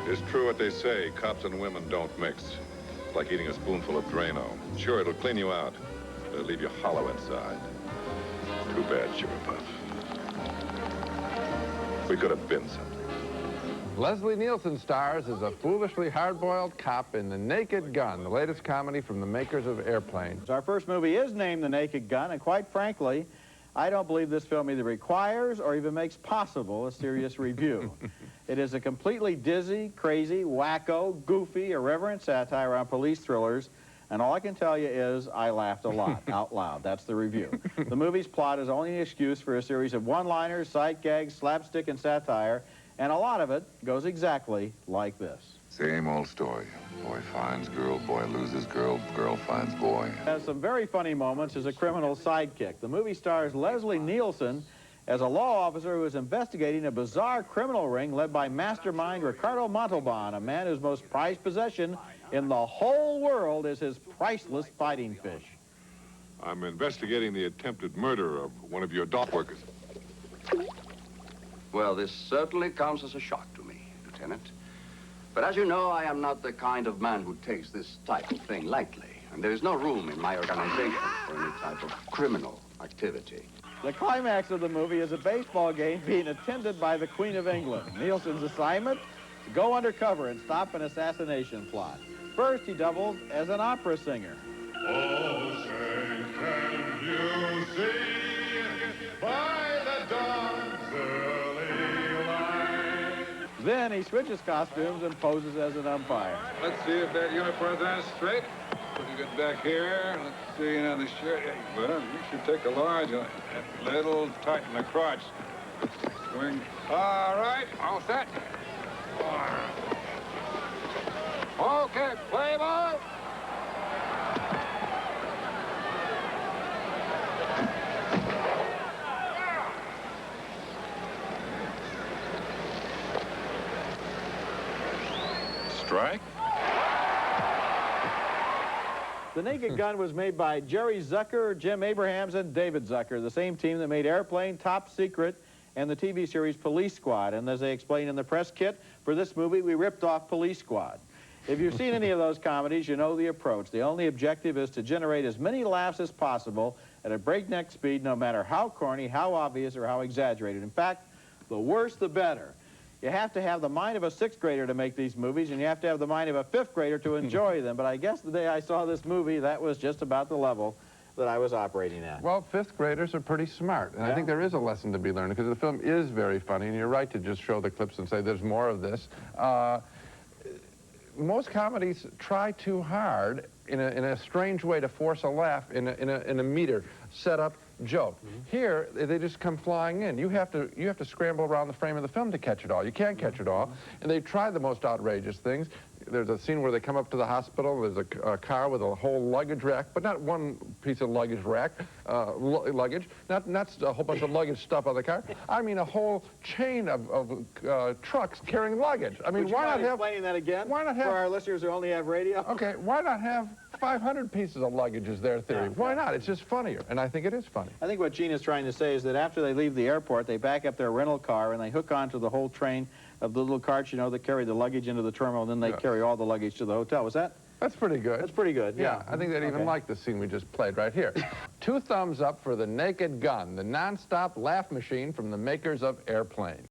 It's true what they say. Cops and women don't mix. It's like eating a spoonful of Drano. Sure, it'll clean you out, but it'll leave you hollow inside. Too bad, Sugar Puff. We could have been something. Leslie Nielsen stars as a foolishly hard-boiled cop in The Naked Gun, the latest comedy from the makers of Airplane. Our first movie is named The Naked Gun, and quite frankly, I don't believe this film either requires or even makes possible a serious review. It is a completely dizzy, crazy, wacko, goofy, irreverent satire on police thrillers, and all I can tell you is I laughed a lot, out loud. That's the review. The movie's plot is only an excuse for a series of one-liners, sight gags, slapstick, and satire, and a lot of it goes exactly like this. Same old story. Boy finds girl, boy loses girl, girl finds boy. Has some very funny moments as a criminal sidekick. The movie stars Leslie Nielsen as a law officer who is investigating a bizarre criminal ring led by mastermind Ricardo Montalban, a man whose most prized possession in the whole world is his priceless fighting fish. I'm investigating the attempted murder of one of your dock workers. Well, this certainly comes as a shock to me, Lieutenant. But as you know, I am not the kind of man who takes this type of thing lightly. And there is no room in my organization for any type of criminal activity. The climax of the movie is a baseball game being attended by the Queen of England. Nielsen's assignment? To go undercover and stop an assassination plot. First, he doubles as an opera singer. Oh, say, can you see by the dawn's early light? Then he switches costumes and poses as an umpire. Let's see if that uniform's on straight. Pretty good back here. Let's see, now the shirt. Well, you should take a large one. A little tight in the crotch. Swing. All right, all set. Okay, play ball. Strike. The Naked Gun was made by Jerry Zucker, Jim Abrahams, and David Zucker, the same team that made Airplane, Top Secret, and the TV series Police Squad. And as they explained in the press kit, for this movie, we ripped off Police Squad. If you've seen any of those comedies, you know the approach. The only objective is to generate as many laughs as possible at a breakneck speed, no matter how corny, how obvious, or how exaggerated. In fact, the worse, the better. You have to have the mind of a sixth grader to make these movies, and you have to have the mind of a fifth grader to enjoy them. But I guess the day I saw this movie, that was just about the level that I was operating at. Well, fifth graders are pretty smart, and I think there is a lesson to be learned, because the film is very funny, and you're right to just show the clips and say there's more of this. Most comedies try too hard in a strange way to force a laugh in a meter set-up joke. Here, they just come flying in. You have to scramble around the frame of the film to catch it all. You can't catch it all. And they try the most outrageous things. There's a scene where they come up to the hospital. There's a car with a whole luggage rack, but not one piece of luggage rack, luggage, not a whole bunch of luggage stuff on the car. I mean a whole chain of trucks carrying luggage. I mean, why not have... explaining that again? Why not have... For our listeners who only have radio? Okay, why not have 500 pieces of luggage is their theory? Why not? It's just funnier, and I think it is funny. I think what Gene is trying to say is that after they leave the airport, they back up their rental car and they hook onto the whole train of the little carts, you know, that carry the luggage into the terminal, and then they carry all the luggage to the hotel. Was that? That's pretty good. That's pretty good, yeah. I think they'd even like the scene we just played right here. 2 thumbs up for The Naked Gun, the non-stop laugh machine from the makers of Airplane.